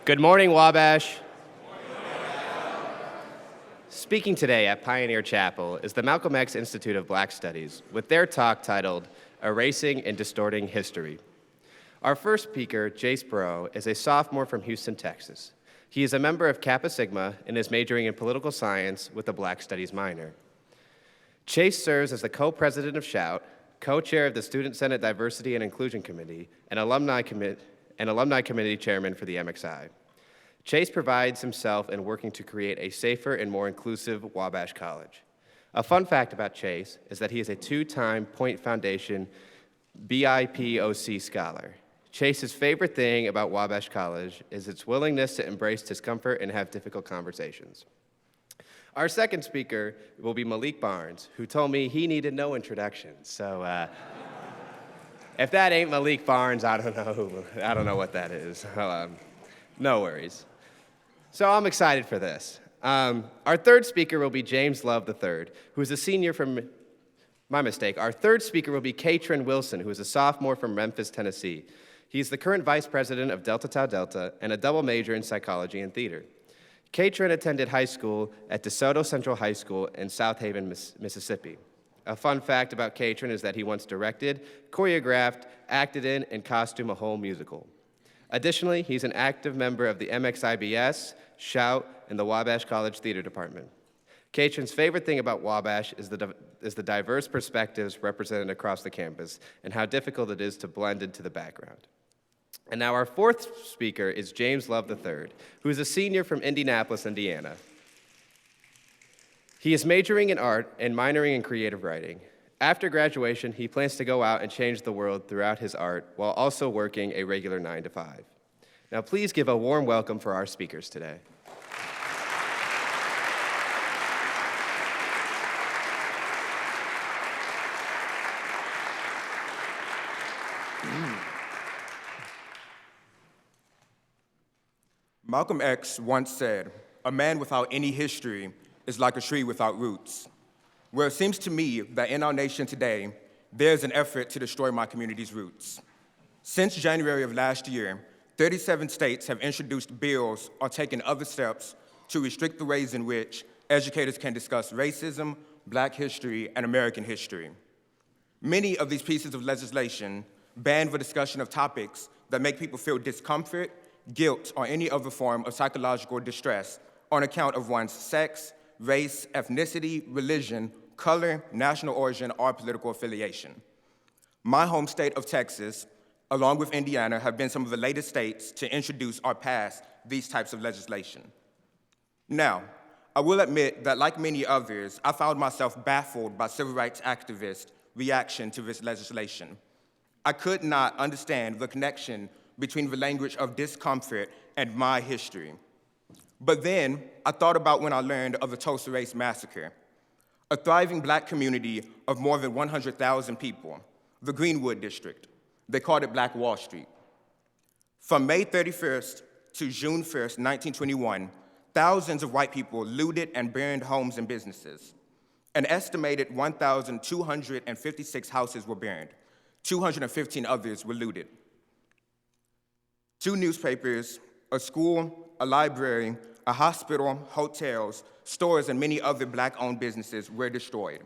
Good morning, Wabash. Speaking today at Pioneer Chapel is the Malcolm X Institute of Black Studies with their talk titled Erasing and Distorting History. Our first speaker, Jace Breaux, is a sophomore from Houston, Texas. He is a member of Kappa Sigma and is majoring in political science with a Black Studies minor. Chase serves as the co-president of Shout, co-chair of the Student Senate Diversity and Inclusion Committee, and alumni committee chairman for the MXI. Chase provides himself in working to create a safer and more inclusive Wabash College. A fun fact about Chase is that he is a two-time Point Foundation BIPOC scholar. Chase's favorite thing about Wabash College is its willingness to embrace discomfort and have difficult conversations. Our second speaker will be Malik Barnes, who told me he needed no introduction. So if that ain't Malik Barnes, I don't know what that is. No worries. So I'm excited for this. Our third speaker will be James Love III, who is a senior from, Our third speaker will be Katrin Wilson, who is a sophomore from Memphis, Tennessee. He's the current vice president of Delta Tau Delta and a double major in psychology and theater. Katrin attended high school at DeSoto Central High School in South Haven, Mississippi. A fun fact about Katrin is that he once directed, choreographed, acted in, and costumed a whole musical. Additionally, he's an active member of the MXIBS, Shout, and the Wabash College Theater Department. Katrin's favorite thing about Wabash is the diverse perspectives represented across the campus and how difficult it is to blend into the background. And now our fourth speaker is James Love III, who is a senior from Indianapolis, Indiana. He is majoring in art and minoring in creative writing. After graduation, he plans to go out and change the world throughout his art while also working a regular 9-to-5. Now please give a warm welcome for our speakers today. Malcolm X once said, "A man without any history is like a tree without roots." Well, it seems to me that in our nation today, there's an effort to destroy my community's roots. Since January of last year, 37 states have introduced bills or taken other steps to restrict the ways in which educators can discuss racism, Black history, and American history. Many of these pieces of legislation ban the discussion of topics that make people feel discomfort, guilt, or any other form of psychological distress on account of one's sex, race, ethnicity, religion, color, national origin, or political affiliation. My home state of Texas, along with Indiana, have been some of the latest states to introduce or pass these types of legislation. Now, I will admit that like many others, I found myself baffled by civil rights activists' reaction to this legislation. I could not understand the connection between the language of discomfort and my history. But then, I thought about when I learned of the Tulsa Race Massacre, a thriving Black community of more than 100,000 people, the Greenwood District. They called it Black Wall Street. From May 31st to June 1st, 1921, thousands of white people looted and burned homes and businesses. An estimated 1,256 houses were burned. 215 others were looted. 2 newspapers, a school, a library, a hospital, hotels, stores, and many other Black-owned businesses were destroyed.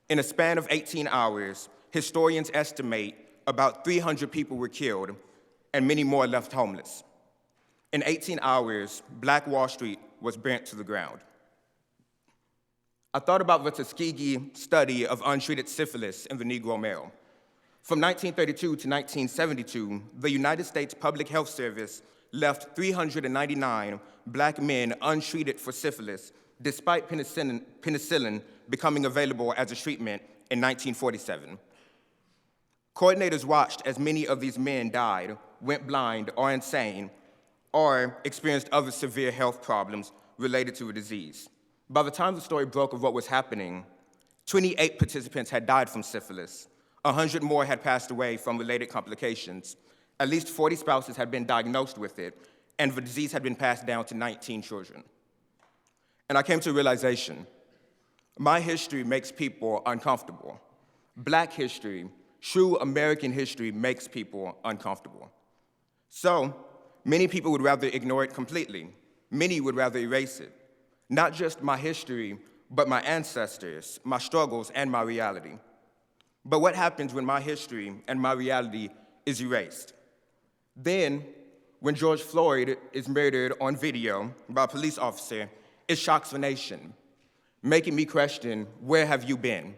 In a span of 18 hours, historians estimate about 300 people were killed and many more left homeless. In 18 hours, Black Wall Street was burnt to the ground. I thought about the Tuskegee study of untreated syphilis in the Negro male. From 1932 to 1972, the United States Public Health Service left 399 Black men untreated for syphilis, despite penicillin becoming available as a treatment in 1947. Coordinators watched as many of these men died, went blind or insane, or experienced other severe health problems related to a disease. By the time the story broke of what was happening, 28 participants had died from syphilis. 100 more had passed away from related complications. At least 40 spouses had been diagnosed with it, and the disease had been passed down to 19 children. And I came to a realization. My history makes people uncomfortable. Black history, true American history, makes people uncomfortable. So, Many people would rather ignore it completely. Many would rather erase it. Not just my history, but my ancestors, my struggles, and my reality. But what happens when my history and my reality is erased? Then, when George Floyd is murdered on video by a police officer, it shocks the nation, making me question, where have you been?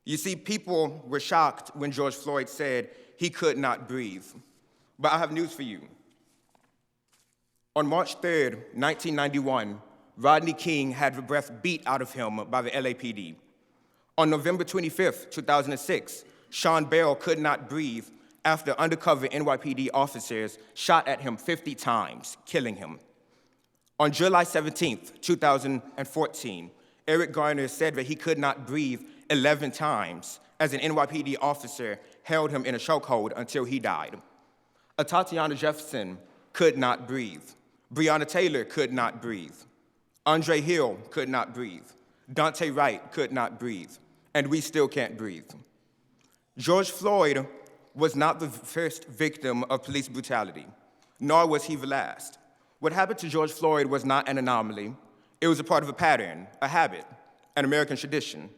You see, people were shocked when George Floyd said he could not breathe. But I have news for you. On March 3rd, 1991, Rodney King had the breath beat out of him by the LAPD. On November 25th, 2006, Sean Bell could not breathe after undercover NYPD officers shot at him 50 times, killing him. On July 17th, 2014, Eric Garner said that he could not breathe 11 times as an NYPD officer held him in a chokehold until he died. Tatiana Jefferson could not breathe. Breonna Taylor could not breathe. Andre Hill could not breathe. Dante Wright could not breathe. And we still can't breathe. George Floyd was not the first victim of police brutality, nor was he the last. What happened to George Floyd was not an anomaly. It was a part of a pattern, a habit, an American tradition.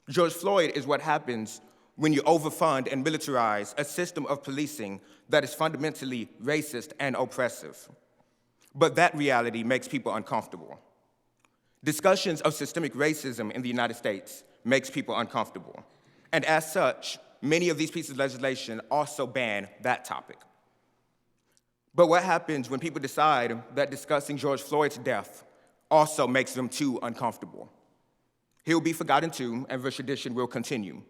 George Floyd is what happens when you overfund and militarize a system of policing that is fundamentally racist and oppressive. But that reality makes people uncomfortable. Discussions of systemic racism in the United States makes people uncomfortable. And as such, many of these pieces of legislation also ban that topic. But what happens when people decide that discussing George Floyd's death also makes them too uncomfortable? He'll be forgotten too, and the tradition will continue.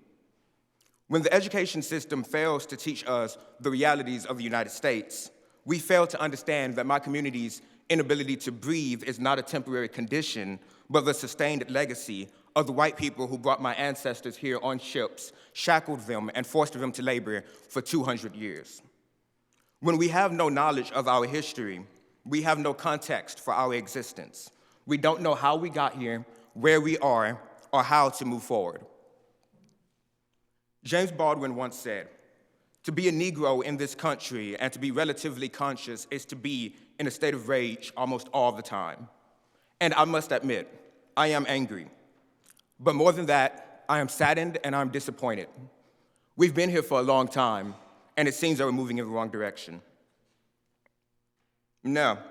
When the education system fails to teach us the realities of the United States, we fail to understand that my community's inability to breathe is not a temporary condition, but the sustained legacy of the white people who brought my ancestors here on ships, shackled them, and forced them to labor for 200 years. When we have no knowledge of our history, we have no context for our existence. We don't know how we got here, where we are, or how to move forward. James Baldwin once said, "To be a Negro in this country and to be relatively conscious is to be in a state of rage almost all the time." And I must admit, I am angry. But more than that, I am saddened and I'm disappointed. We've been here for a long time, and it seems that we're moving in the wrong direction. Now,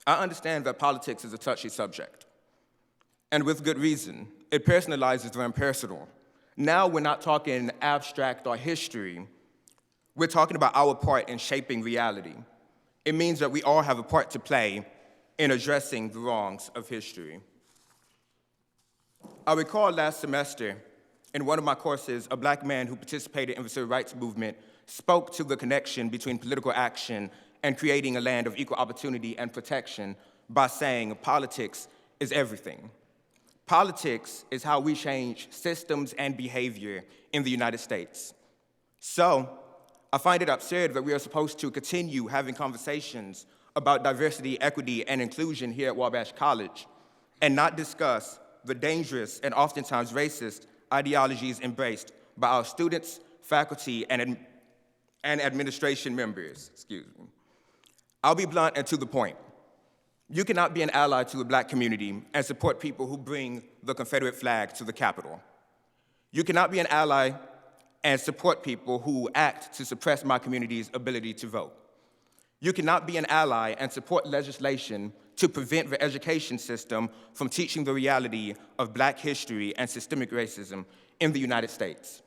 I understand that politics is a touchy subject, and with good reason. It personalizes the impersonal. Now we're not talking abstract or history. We're talking about our part in shaping reality. It means that we all have a part to play in addressing the wrongs of history. I recall last semester, in one of my courses, a black man who participated in the civil rights movement spoke to the connection between political action and creating a land of equal opportunity and protection by saying politics is everything. Politics is how we change systems and behavior in the United States. So, I find it absurd that we are supposed to continue having conversations about diversity, equity, and inclusion here at Wabash College and not discuss the dangerous and oftentimes racist ideologies embraced by our students, faculty, and administration members. I'll be blunt and to the point. You cannot be an ally to the black community and support people who bring the Confederate flag to the Capitol. You cannot be an ally and support people who act to suppress my community's ability to vote. You cannot be an ally and support legislation to prevent the education system from teaching the reality of black history and systemic racism in the United States.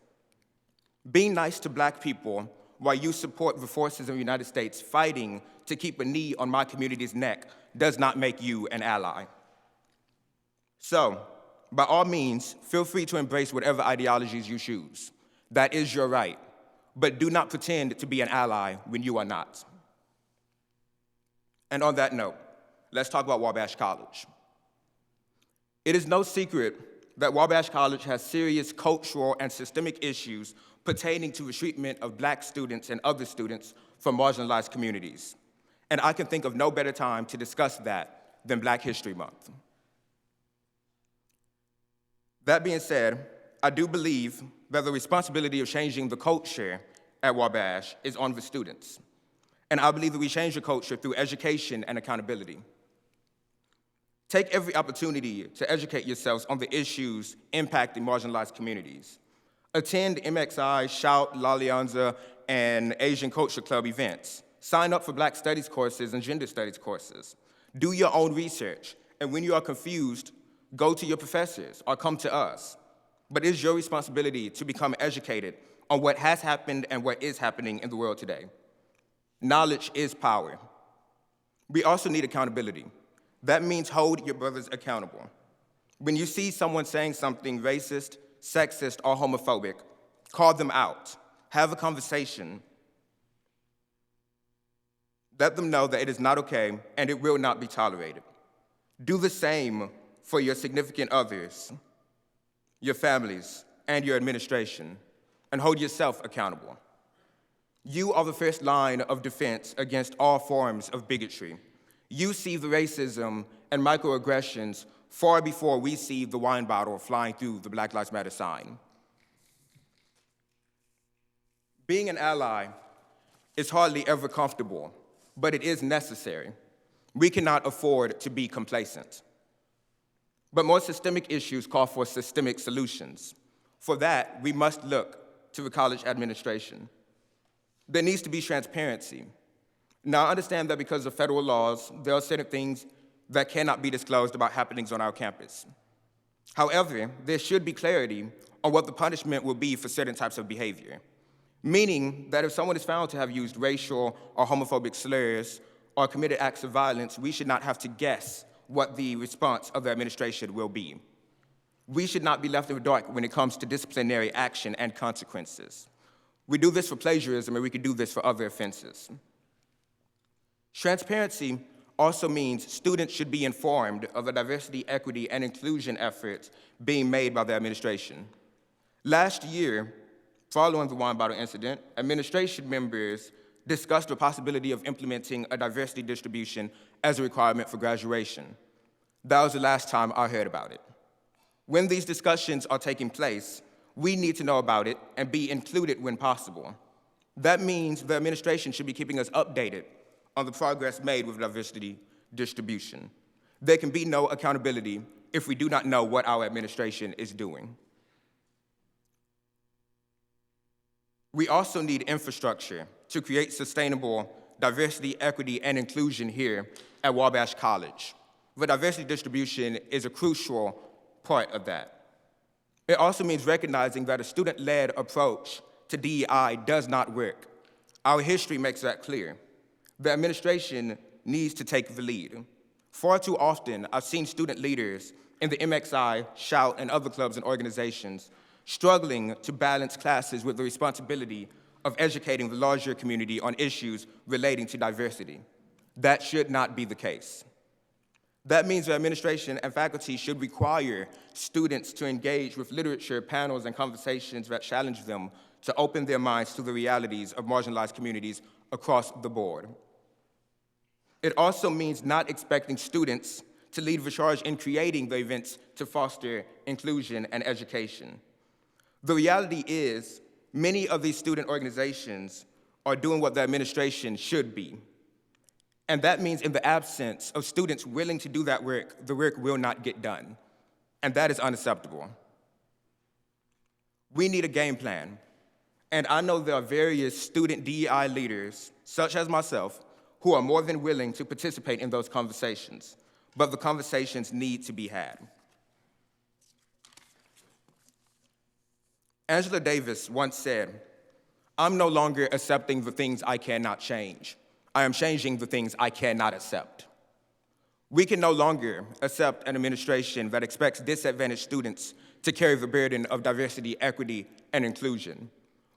Being nice to black people while you support the forces of the United States fighting to keep a knee on my community's neck does not make you an ally. So, by all means, feel free to embrace whatever ideologies you choose. That is your right, but do not pretend to be an ally when you are not. And on that note, let's talk about Wabash College. It is no secret that Wabash College has serious cultural and systemic issues pertaining to the treatment of black students and other students from marginalized communities. And I can think of no better time to discuss that than Black History Month. That being said, I do believe that the responsibility of changing the culture at Wabash is on the students. And I believe that we change the culture through education and accountability. Take every opportunity to educate yourselves on the issues impacting marginalized communities. Attend MXI, Shout, La Alianza, and Asian Culture Club events. Sign up for Black Studies courses and Gender Studies courses. Do your own research, and when you are confused, go to your professors or come to us. But it is your responsibility to become educated on what has happened and what is happening in the world today. Knowledge is power. We also need accountability. That means hold your brothers accountable. When you see someone saying something racist, sexist, or homophobic, call them out. Have a conversation. Let them know that it is not okay and it will not be tolerated. Do the same for your significant others, your families, and your administration, and hold yourself accountable. You are the first line of defense against all forms of bigotry. You see the racism and microaggressions far before we see the wine bottle flying through the Black Lives Matter sign. Being an ally is hardly ever comfortable, but it is necessary. We cannot afford to be complacent. But more systemic issues call for systemic solutions. For that, we must look to the college administration. There needs to be transparency. Now, I understand that because of federal laws, there are certain things that cannot be disclosed about happenings on our campus. However, there should be clarity on what the punishment will be for certain types of behavior, meaning that if someone is found to have used racial or homophobic slurs or committed acts of violence, we should not have to guess what the response of the administration will be. We should not be left in the dark when it comes to disciplinary action and consequences. We do this for plagiarism, and we could do this for other offenses. Transparency also means students should be informed of the diversity, equity, and inclusion efforts being made by the administration. Last year, following the wine bottle incident, administration members discussed the possibility of implementing a diversity distribution as a requirement for graduation. That was the last time I heard about it. When these discussions are taking place, we need to know about it and be included when possible. That means the administration should be keeping us updated on the progress made with diversity distribution. There can be no accountability if we do not know what our administration is doing. We also need infrastructure to create sustainable diversity, equity, and inclusion here at Wabash College. The diversity distribution is a crucial part of that. It also means recognizing that a student-led approach to DEI does not work. Our history makes that clear. The administration needs to take the lead. Far too often, I've seen student leaders in the MXI, Shout, and other clubs and organizations struggling to balance classes with the responsibility of educating the larger community on issues relating to diversity. That should not be the case. That means the administration and faculty should require students to engage with literature, panels, and conversations that challenge them to open their minds to the realities of marginalized communities across the board. It also means not expecting students to lead the charge in creating the events to foster inclusion and education. The reality is, many of these student organizations are doing what the administration should be. And that means in the absence of students willing to do that work, the work will not get done. And that is unacceptable. We need a game plan. And I know there are various student DEI leaders, such as myself, who are more than willing to participate in those conversations. But the conversations need to be had. Angela Davis once said, "I'm no longer accepting the things I cannot change. I am changing the things I cannot accept." We can no longer accept an administration that expects disadvantaged students to carry the burden of diversity, equity, and inclusion.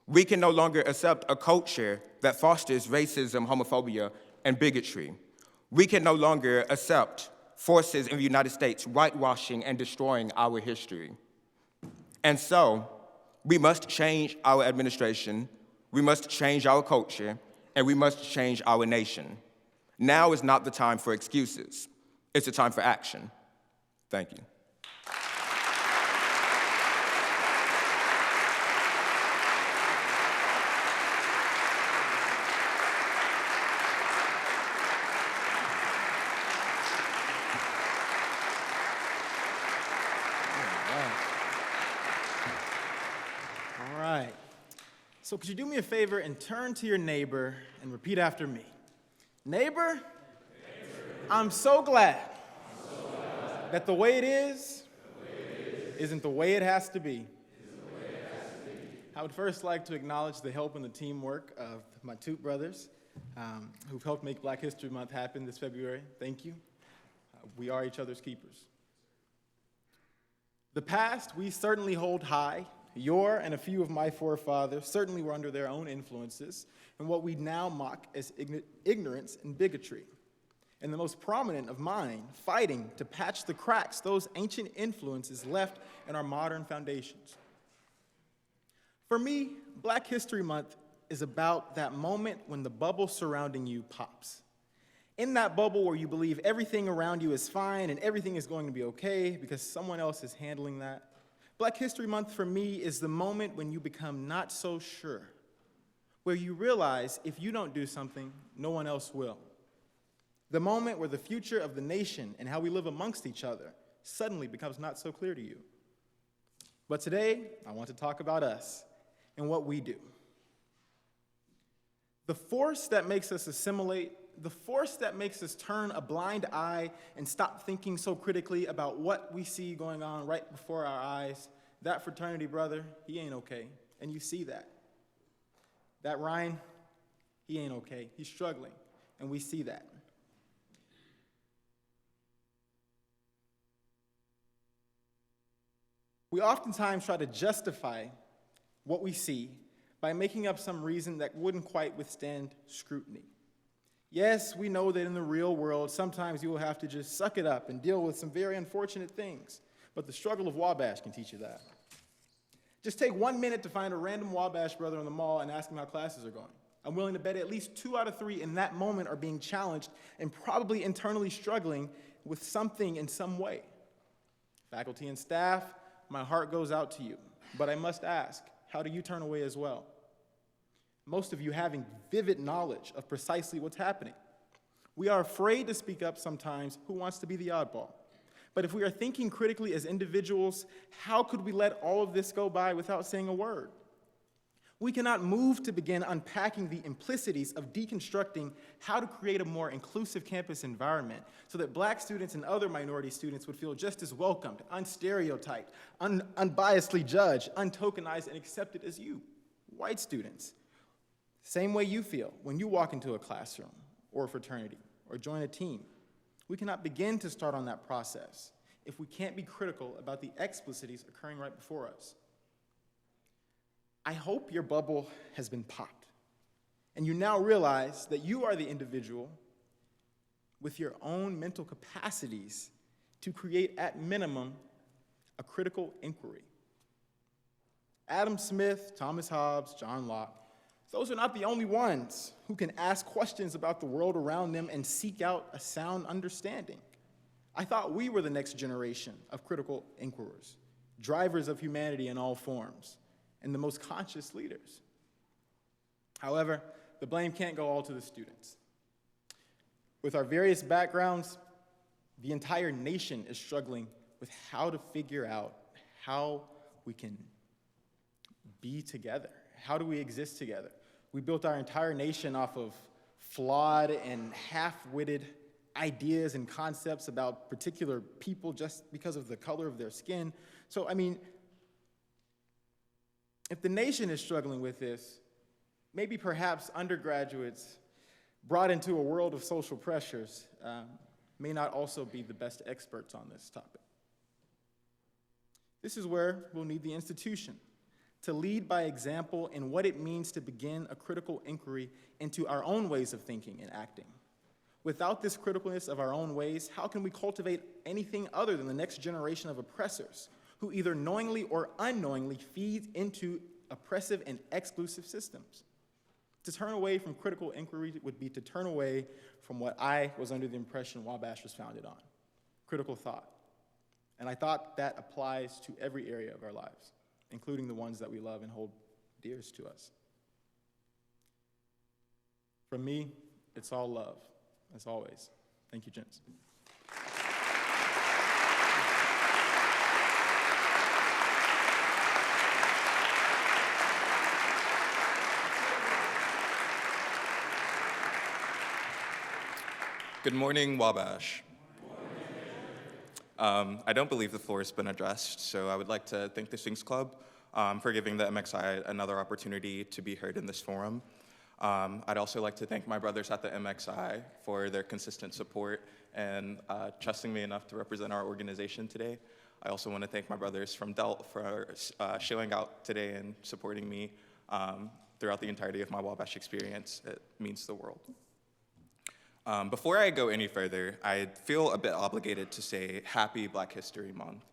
We can no longer accept a culture that fosters racism, homophobia, and bigotry. We can no longer accept forces in the United States whitewashing and destroying our history. And so, we must change our administration, we must change our culture, and we must change our nation. Now is not the time for excuses. It's a time for action. Thank you. So could you do me a favor and turn to your neighbor and repeat after me? Neighbor, I'm so glad that the way it is isn't the way it has to be. I would first like to acknowledge the help and the teamwork of my two brothers who've helped make Black History Month happen this February. Thank you. We are each other's keepers. The past we certainly hold high. Your and a few of my forefathers certainly were under their own influences in what we now mock as ignorance and bigotry. And the most prominent of mine, fighting to patch the cracks those ancient influences left in our modern foundations. For me, Black History Month is about that moment when the bubble surrounding you pops. In that bubble where you believe everything around you is fine and everything is going to be okay because someone else is handling that, Black History Month for me is the moment when you become not so sure, where you realize if you don't do something, no one else will. The moment where the future of the nation and how we live amongst each other suddenly becomes not so clear to you. But today, I want to talk about us and what we do. The force that makes us assimilate, the force that makes us turn a blind eye and stop thinking so critically about what we see going on right before our eyes, that fraternity brother, he ain't okay, and you see that. That Ryan, he ain't okay, he's struggling, and we see that. We oftentimes try to justify what we see by making up some reason that wouldn't quite withstand scrutiny. Yes, we know that in the real world, sometimes you will have to just suck it up and deal with some very unfortunate things, but the struggle of Wabash can teach you that. Just take 1 minute to find a random Wabash brother in the mall and ask him how classes are going. I'm willing to bet at least 2 out of 3 in that moment are being challenged and probably internally struggling with something in some way. Faculty and staff, my heart goes out to you, but I must ask, how do you turn away as well? Most of you having vivid knowledge of precisely what's happening. We are afraid to speak up sometimes. Who wants to be the oddball? But if we are thinking critically as individuals, how could we let all of this go by without saying a word? We cannot move to begin unpacking the implicities of deconstructing how to create a more inclusive campus environment so that Black students and other minority students would feel just as welcomed, unstereotyped, unbiasedly judged, untokenized, and accepted as you, white students. Same way you feel when you walk into a classroom or a fraternity or join a team. We cannot begin to start on that process if we can't be critical about the explicities occurring right before us. I hope your bubble has been popped, and you now realize that you are the individual with your own mental capacities to create, at minimum, a critical inquiry. Adam Smith, Thomas Hobbes, John Locke, those are not the only ones who can ask questions about the world around them and seek out a sound understanding. I thought we were the next generation of critical inquirers, drivers of humanity in all forms, and the most conscious leaders. However, the blame can't go all to the students. With our various backgrounds, the entire nation is struggling with how to figure out how we can be together. How do we exist together? We built our entire nation off of flawed and half-witted ideas and concepts about particular people just because of the color of their skin. So, I mean, if the nation is struggling with this, maybe perhaps undergraduates brought into a world of social pressures may not also be the best experts on this topic. This is where we'll need the institution to lead by example in what it means to begin a critical inquiry into our own ways of thinking and acting. Without this criticalness of our own ways, how can we cultivate anything other than the next generation of oppressors who either knowingly or unknowingly feed into oppressive and exclusive systems? To turn away from critical inquiry would be to turn away from what I was under the impression Wabash was founded on, critical thought. And I thought that applies to every area of our lives, including the ones that we love and hold dearest to us. For me, it's all love, as always. Thank you, gents. Good morning, Wabash. I don't believe the floor has been addressed, so I would like to thank the Sphinx Club for giving the MXI another opportunity to be heard in this forum. I'd also like to thank my brothers at the MXI for their consistent support and trusting me enough to represent our organization today. I also want to thank my brothers from DELT for showing out today and supporting me throughout the entirety of my Wabash experience. It means the world. Before I go any further, I feel a bit obligated to say Happy Black History Month.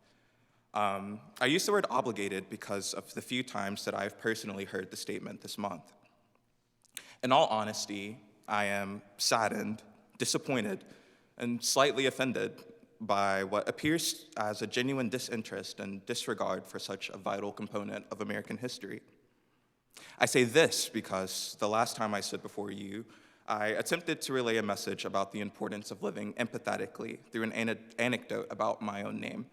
I use the word obligated because of the few times that I've personally heard the statement this month. In all honesty, I am saddened, disappointed, and slightly offended by what appears as a genuine disinterest and disregard for such a vital component of American history. I say this because the last time I stood before you, I attempted to relay a message about the importance of living empathetically through an anecdote about my own name.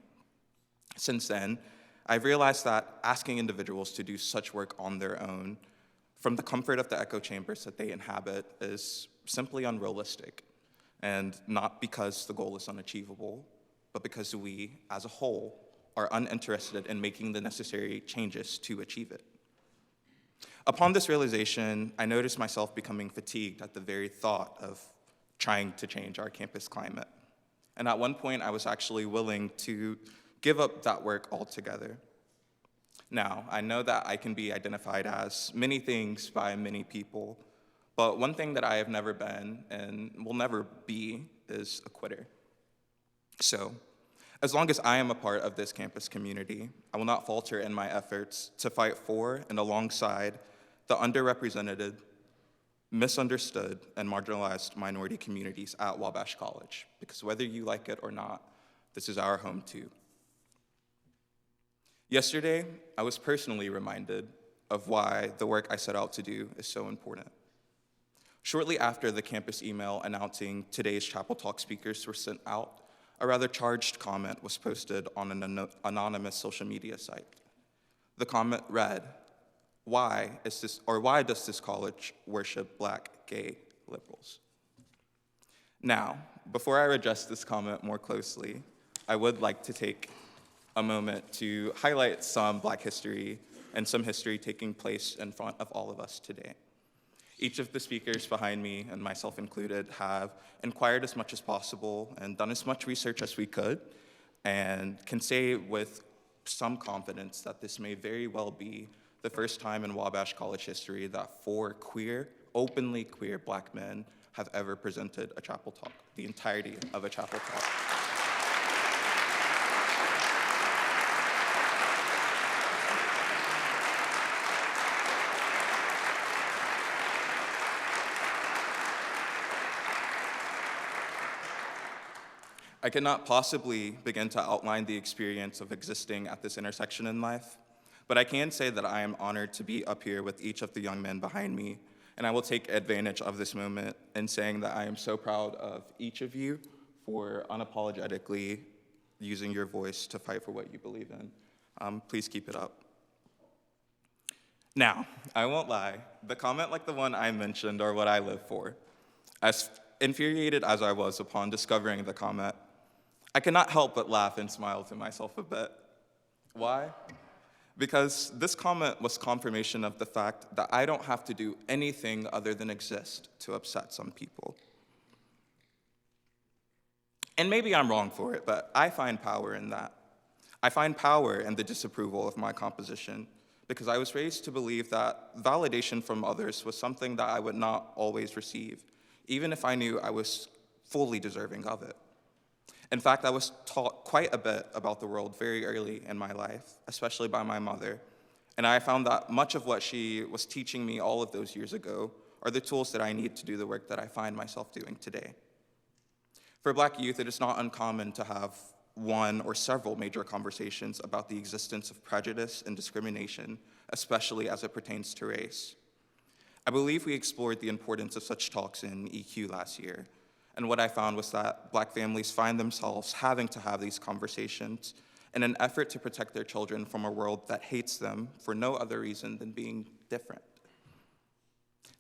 Since then, I've realized that asking individuals to do such work on their own, from the comfort of the echo chambers that they inhabit, is simply unrealistic, and not because the goal is unachievable, but because we, as a whole, are uninterested in making the necessary changes to achieve it. Upon this realization, I noticed myself becoming fatigued at the very thought of trying to change our campus climate. And at one point, I was actually willing to give up that work altogether. Now, I know that I can be identified as many things by many people, but one thing that I have never been and will never be is a quitter. So, as long as I am a part of this campus community, I will not falter in my efforts to fight for and alongside the underrepresented, misunderstood, and marginalized minority communities at Wabash College, because whether you like it or not, this is our home too. Yesterday, I was personally reminded of why the work I set out to do is so important. Shortly after the campus email announcing today's Chapel Talk speakers were sent out, a rather charged comment was posted on an anonymous social media site. The comment read, why does this college worship Black gay liberals? Now, before I address this comment more closely, I would like to take a moment to highlight some Black history and some history taking place in front of all of us today. Each of the speakers behind me, and myself included, have inquired as much as possible and done as much research as we could, and can say with some confidence that this may very well be the first time in Wabash College history that 4 queer, openly queer Black men have ever presented a chapel talk, the entirety of a chapel talk. I cannot possibly begin to outline the experience of existing at this intersection in life, but I can say that I am honored to be up here with each of the young men behind me, and I will take advantage of this moment in saying that I am so proud of each of you for unapologetically using your voice to fight for what you believe in. Please keep it up. Now, I won't lie, the comment like the one I mentioned are what I live for. As infuriated as I was upon discovering the comment, I cannot help but laugh and smile to myself a bit. Why? Because this comment was confirmation of the fact that I don't have to do anything other than exist to upset some people. And maybe I'm wrong for it, but I find power in that. I find power in the disapproval of my composition because I was raised to believe that validation from others was something that I would not always receive, even if I knew I was fully deserving of it. In fact, I was taught quite a bit about the world very early in my life, especially by my mother, and I found that much of what she was teaching me all of those years ago are the tools that I need to do the work that I find myself doing today. For Black youth, it is not uncommon to have one or several major conversations about the existence of prejudice and discrimination, especially as it pertains to race. I believe we explored the importance of such talks in EQ last year, and what I found was that Black families find themselves having to have these conversations in an effort to protect their children from a world that hates them for no other reason than being different.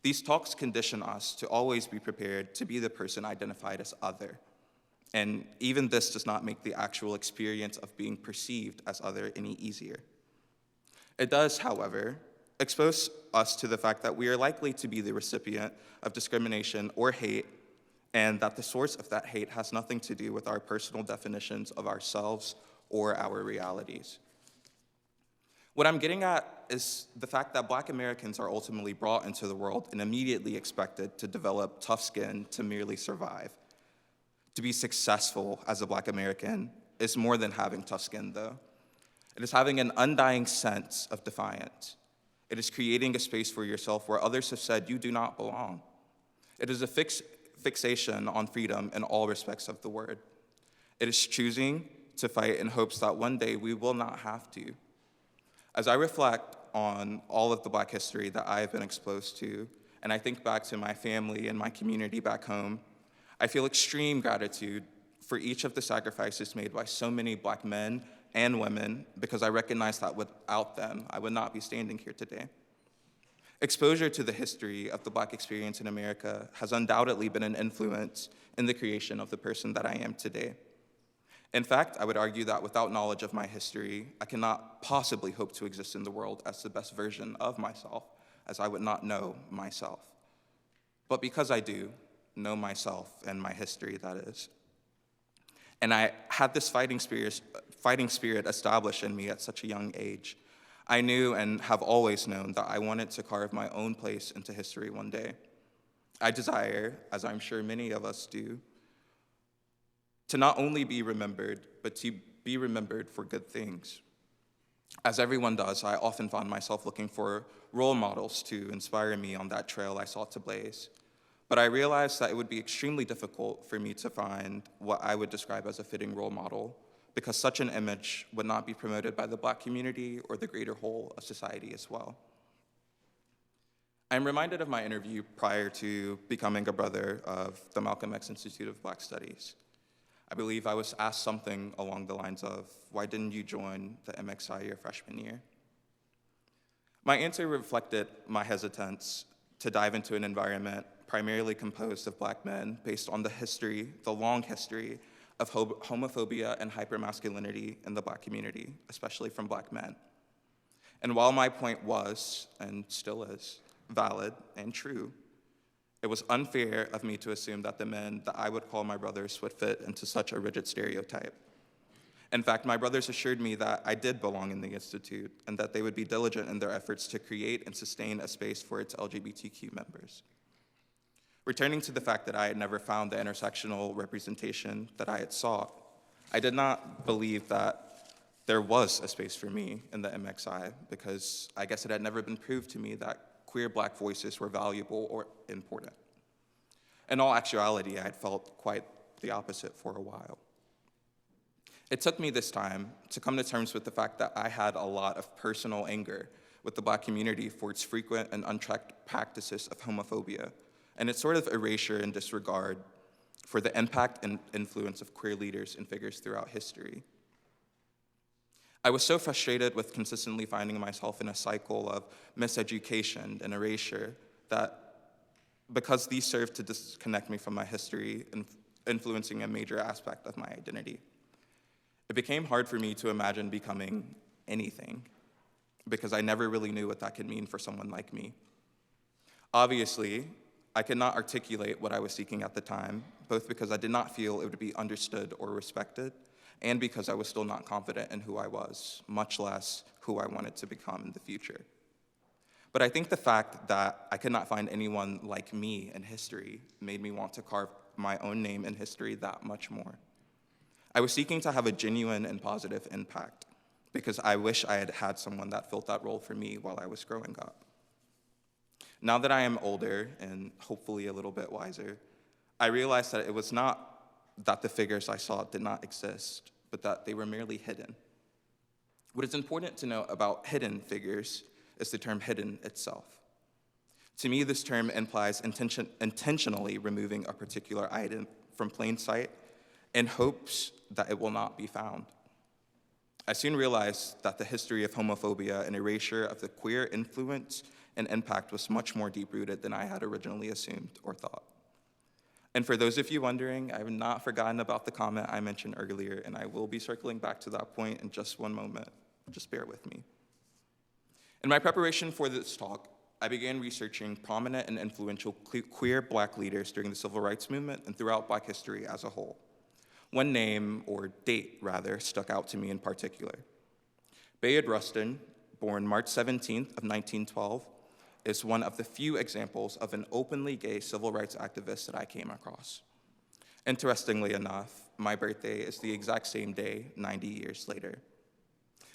These talks condition us to always be prepared to be the person identified as other. And even this does not make the actual experience of being perceived as other any easier. It does, however, expose us to the fact that we are likely to be the recipient of discrimination or hate, and that the source of that hate has nothing to do with our personal definitions of ourselves or our realities. What I'm getting at is the fact that Black Americans are ultimately brought into the world and immediately expected to develop tough skin to merely survive. To be successful as a Black American is more than having tough skin, though. It is having an undying sense of defiance. It is creating a space for yourself where others have said you do not belong. It is a fixation on freedom in all respects of the word. It is choosing to fight in hopes that one day we will not have to. As I reflect on all of the Black history that I have been exposed to, and I think back to my family and my community back home, I feel extreme gratitude for each of the sacrifices made by so many Black men and women, because I recognize that without them, I would not be standing here today. Exposure to the history of the Black experience in America has undoubtedly been an influence in the creation of the person that I am today. In fact, I would argue that without knowledge of my history, I cannot possibly hope to exist in the world as the best version of myself, as I would not know myself. But because I do know myself and my history, that is, and I had this fighting spirit established in me at such a young age, I knew and have always known that I wanted to carve my own place into history one day. I desire, as I'm sure many of us do, to not only be remembered, but to be remembered for good things. As everyone does, I often found myself looking for role models to inspire me on that trail I sought to blaze. But I realized that it would be extremely difficult for me to find what I would describe as a fitting role model, because such an image would not be promoted by the Black community or the greater whole of society as well. I'm reminded of my interview prior to becoming a brother of the Malcolm X Institute of Black Studies. I believe I was asked something along the lines of, why didn't you join the MXI your freshman year? My answer reflected my hesitance to dive into an environment primarily composed of Black men based on the long history of homophobia and hypermasculinity in the Black community, especially from Black men. And while my point was, and still is, valid and true, it was unfair of me to assume that the men that I would call my brothers would fit into such a rigid stereotype. In fact, my brothers assured me that I did belong in the Institute and that they would be diligent in their efforts to create and sustain a space for its LGBTQ members. Returning to the fact that I had never found the intersectional representation that I had sought, I did not believe that there was a space for me in the MXI, because I guess it had never been proved to me that queer Black voices were valuable or important. In all actuality, I had felt quite the opposite for a while. It took me this time to come to terms with the fact that I had a lot of personal anger with the Black community for its frequent and unchecked practices of homophobia, and its sort of erasure and disregard for the impact and influence of queer leaders and figures throughout history. I was so frustrated with consistently finding myself in a cycle of miseducation and erasure that, because these served to disconnect me from my history and influencing a major aspect of my identity, it became hard for me to imagine becoming anything, because I never really knew what that could mean for someone like me. Obviously, I could not articulate what I was seeking at the time, both because I did not feel it would be understood or respected, and because I was still not confident in who I was, much less who I wanted to become in the future. But I think the fact that I could not find anyone like me in history made me want to carve my own name in history that much more. I was seeking to have a genuine and positive impact, because I wish I had had someone that filled that role for me while I was growing up. Now that I am older and hopefully a little bit wiser, I realized that it was not that the figures I saw did not exist, but that they were merely hidden. What is important to know about hidden figures is the term hidden itself. To me, this term implies intentionally removing a particular item from plain sight in hopes that it will not be found. I soon realized that the history of homophobia and erasure of the queer influence and impact was much more deep-rooted than I had originally assumed or thought. And for those of you wondering, I have not forgotten about the comment I mentioned earlier, and I will be circling back to that point in just one moment. Just bear with me. In my preparation for this talk, I began researching prominent and influential queer Black leaders during the Civil Rights Movement and throughout Black history as a whole. One name, or date rather, stuck out to me in particular. Bayard Rustin, born March 17th of 1912, is one of the few examples of an openly gay civil rights activist that I came across. Interestingly enough, my birthday is the exact same day 90 years later.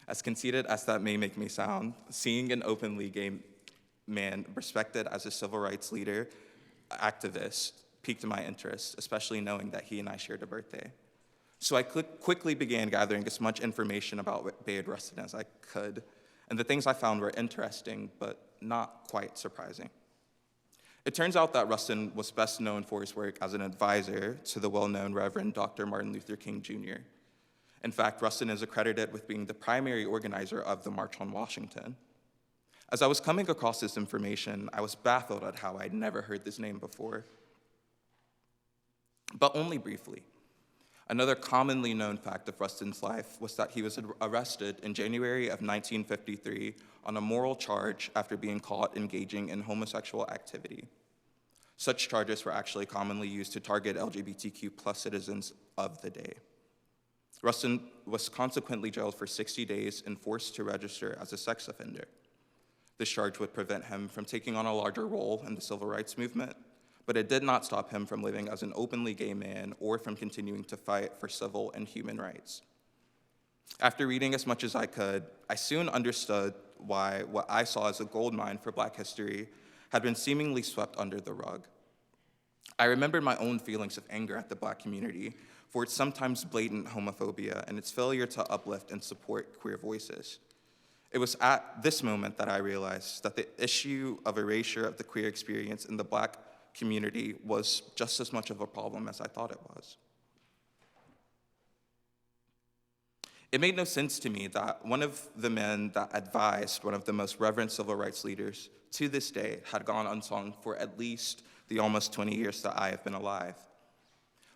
As conceited as that may make me sound, seeing an openly gay man respected as a civil rights leader, activist, piqued my interest, especially knowing that he and I shared a birthday. So I quickly began gathering as much information about Bayard Rustin as I could, and the things I found were interesting, but not quite surprising. It turns out that Rustin was best known for his work as an advisor to the well-known Reverend Dr. Martin Luther King Jr. In fact, Rustin is accredited with being the primary organizer of the March on Washington. As I was coming across this information, I was baffled at how I'd never heard this name before, but only briefly. Another commonly known fact of Rustin's life was that he was arrested in January of 1953 on a moral charge after being caught engaging in homosexual activity. Such charges were actually commonly used to target LGBTQ+ citizens of the day. Rustin was consequently jailed for 60 days and forced to register as a sex offender. This charge would prevent him from taking on a larger role in the civil rights movement, but it did not stop him from living as an openly gay man or from continuing to fight for civil and human rights. After reading as much as I could, I soon understood why what I saw as a goldmine for Black history had been seemingly swept under the rug. I remembered my own feelings of anger at the Black community for its sometimes blatant homophobia and its failure to uplift and support queer voices. It was at this moment that I realized that the issue of erasure of the queer experience in the Black community was just as much of a problem as I thought it was. It made no sense to me that one of the men that advised one of the most reverend civil rights leaders to this day had gone unsung for at least the almost 20 years that I have been alive.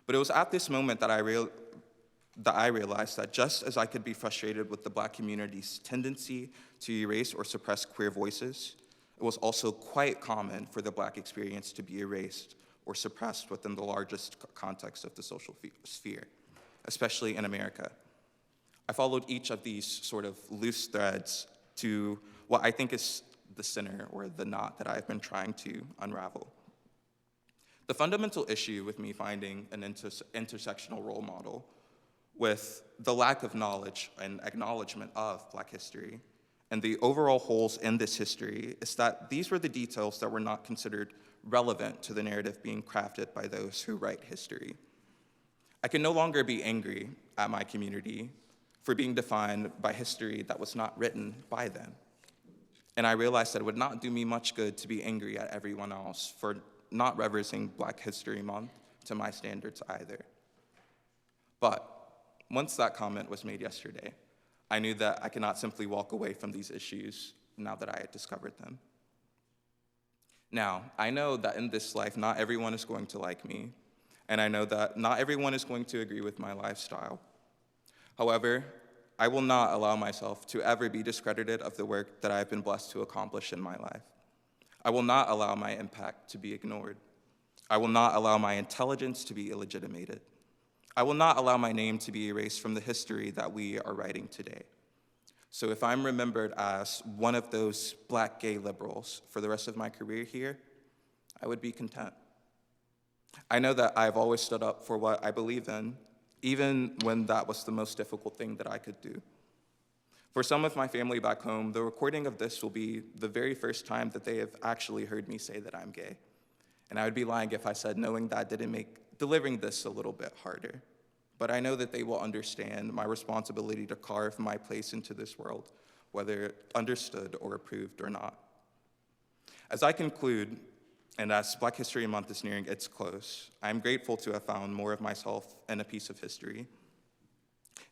But it was at this moment that I realized that just as I could be frustrated with the Black community's tendency to erase or suppress queer voices, it was also quite common for the Black experience to be erased or suppressed within the largest context of the social sphere, especially in America. I followed each of these sort of loose threads to what I think is the center or the knot that I've been trying to unravel. The fundamental issue with me finding an intersectional role model with the lack of knowledge and acknowledgement of Black history and the overall holes in this history is that these were the details that were not considered relevant to the narrative being crafted by those who write history. I can no longer be angry at my community for being defined by history that was not written by them. And I realized that it would not do me much good to be angry at everyone else for not reverencing Black History Month to my standards either. But once that comment was made yesterday, I knew that I could not simply walk away from these issues now that I had discovered them. Now, I know that in this life, not everyone is going to like me, and I know that not everyone is going to agree with my lifestyle. However, I will not allow myself to ever be discredited of the work that I have been blessed to accomplish in my life. I will not allow my impact to be ignored. I will not allow my intelligence to be illegitimated. I will not allow my name to be erased from the history that we are writing today. So if I'm remembered as one of those Black gay liberals for the rest of my career here, I would be content. I know that I've always stood up for what I believe in, even when that was the most difficult thing that I could do. For some of my family back home, the recording of this will be the very first time that they have actually heard me say that I'm gay. And I would be lying if I said knowing that didn't make delivering this a little bit harder. But I know that they will understand my responsibility to carve my place into this world, whether understood or approved or not. As I conclude, and as Black History Month is nearing its close, I'm grateful to have found more of myself in a piece of history,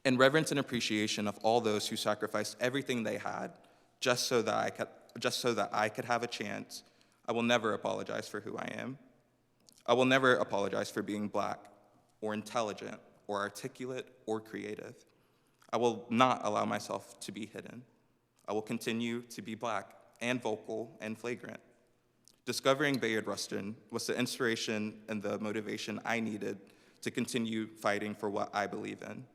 in reverence and appreciation of all those who sacrificed everything they had just so that just so that I could have a chance, I will never apologize for who I am. I will never apologize for being Black or intelligent or articulate or creative. I will not allow myself to be hidden. I will continue to be Black and vocal and flagrant. Discovering Bayard Rustin was the inspiration and the motivation I needed to continue fighting for what I believe in,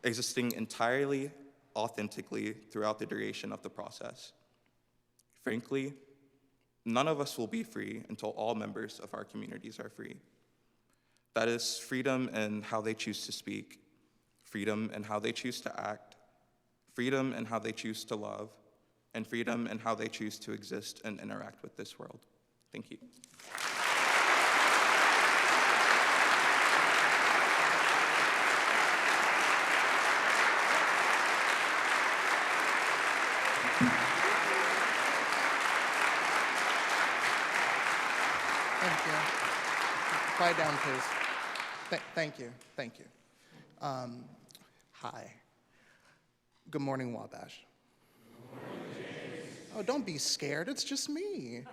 existing entirely authentically throughout the duration of the process. Frankly, none of us will be free until all members of our communities are free. That is freedom in how they choose to speak, freedom in how they choose to act, freedom in how they choose to love, and freedom in how they choose to exist and interact with this world. Thank you. Thank you. Quiet down, please. Thank you. Thank you. Hi. Good morning, Wabash. Oh, don't be scared. It's just me.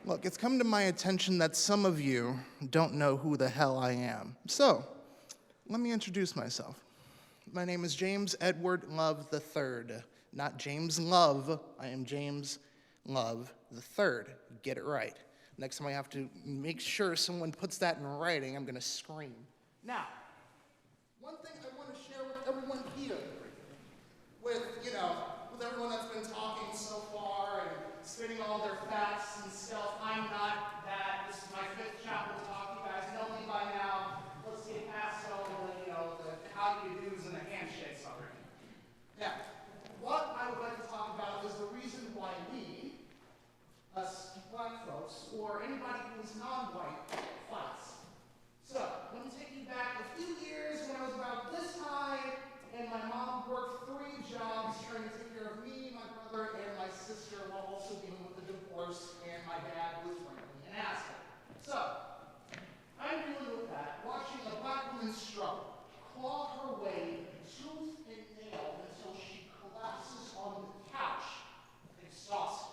Look, it's come to my attention that some of you don't know who the hell I am. So, let me introduce myself. My name is James Edward Love III. Not James Love. I am James Love III. Get it right. Next time I have to make sure someone puts that in writing, I'm gonna scream. Now, one thing I want to share with everyone here, with everyone that's been talking so far and spitting all their facts and stuff, I'm not that. This is my fifth chapel talk. You guys know me by now. Let's get past all the how do you do's and the handshakes already. Now, what I would like to talk about is the reason why we, us Black folks, or anybody who is non-white, fights. So, let me take you back a few years when I was about this high, and my mom worked 3 jobs trying to take care of me, my brother, and my sister, while also dealing with the divorce, and my dad was frankly an asshole. So, I'm dealing with that, watching a Black woman struggle, claw her way tooth and nail until she collapses on the couch, exhausted.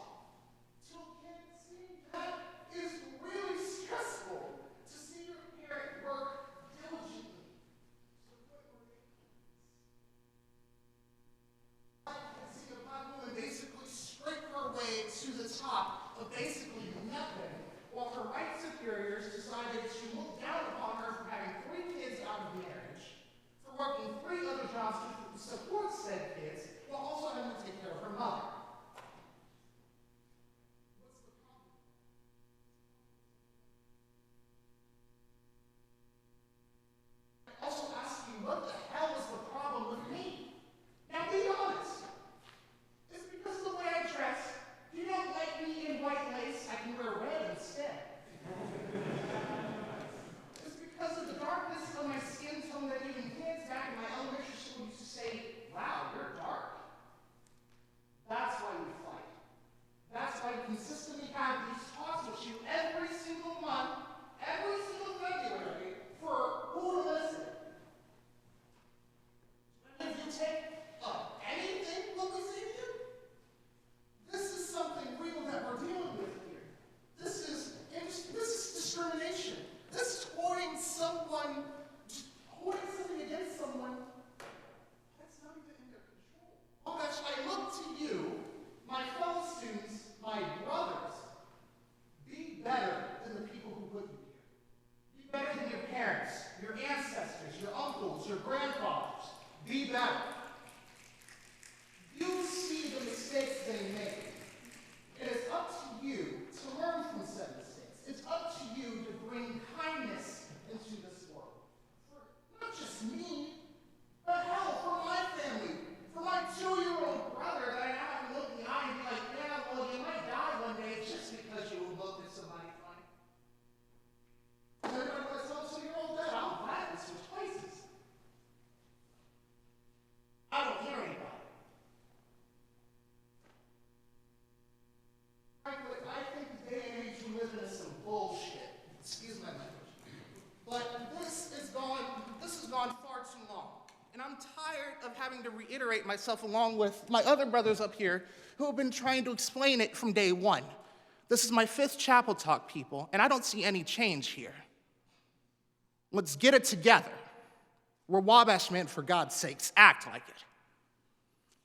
That is really stressful to see your parent work diligently. I can see a Black woman basically scrape her way to the top of basically nothing, while her white superiors decided to look down upon her for having 3 kids out of marriage, for working 3 other jobs to support said kids, while also having to take care of her mother. Also ask you, what the hell is the problem with me? Now be honest. It's because of the way I dress. If you don't like me in white lace, I can wear red instead. It's because of the darkness of my skin tone that even kids back in my elementary school used to say, wow, you're dark. That's why we fight. That's why we consistently have these talks with you every single month, every single February, for who to listen. And if you take anything what we say to you, this is something real that we're dealing with here. This is discrimination. This is holding something against someone that's not even in their control. Oh gosh, I look to you, my fellow students, my brothers, be better than the people who put you here. Be better than your parents, your ancestors, your uncles, your grandfathers. Be better. You see the mistakes they made. It is up to you to learn from said mistakes. It's up to you to bring kindness into this world. For not just me, but hell, for my family, for my 2-year-old brother that I have to look in the eye and be like, yeah, well, you might die one day just because you looked at somebody funny. And then I want to tell a 2-year-old that I'll gladly switch places. And I'm tired of having to reiterate myself along with my other brothers up here who have been trying to explain it from day one. This is my 5th chapel talk, people, and I don't see any change here. Let's get it together. We're Wabash men, for God's sakes. Act like it.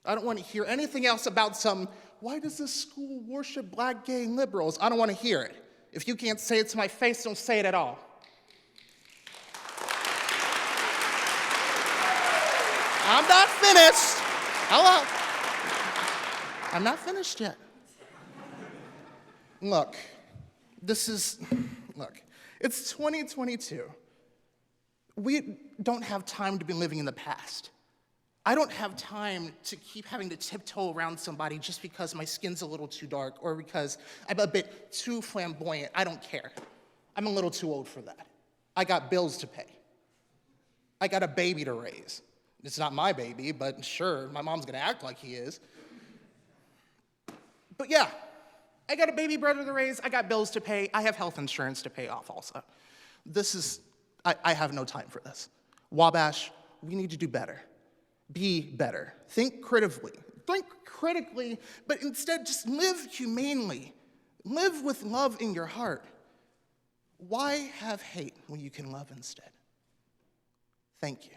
I don't want to hear anything else about why does this school worship black gay liberals? I don't want to hear it. If you can't say it to my face, don't say it at all. I'm not finished. Hello. I'm not finished yet. Look, it's 2022. We don't have time to be living in the past. I don't have time to keep having to tiptoe around somebody just because my skin's a little too dark or because I'm a bit too flamboyant. I don't care. I'm a little too old for that. I got bills to pay. I got a baby to raise. It's not my baby, but sure, my mom's gonna act like he is. But yeah, I got a baby brother to raise, I got bills to pay, I have health insurance to pay off also. I have no time for this. Wabash, we need to do better. Be better. Think critically, but instead just live humanely. Live with love in your heart. Why have hate when you can love instead? Thank you.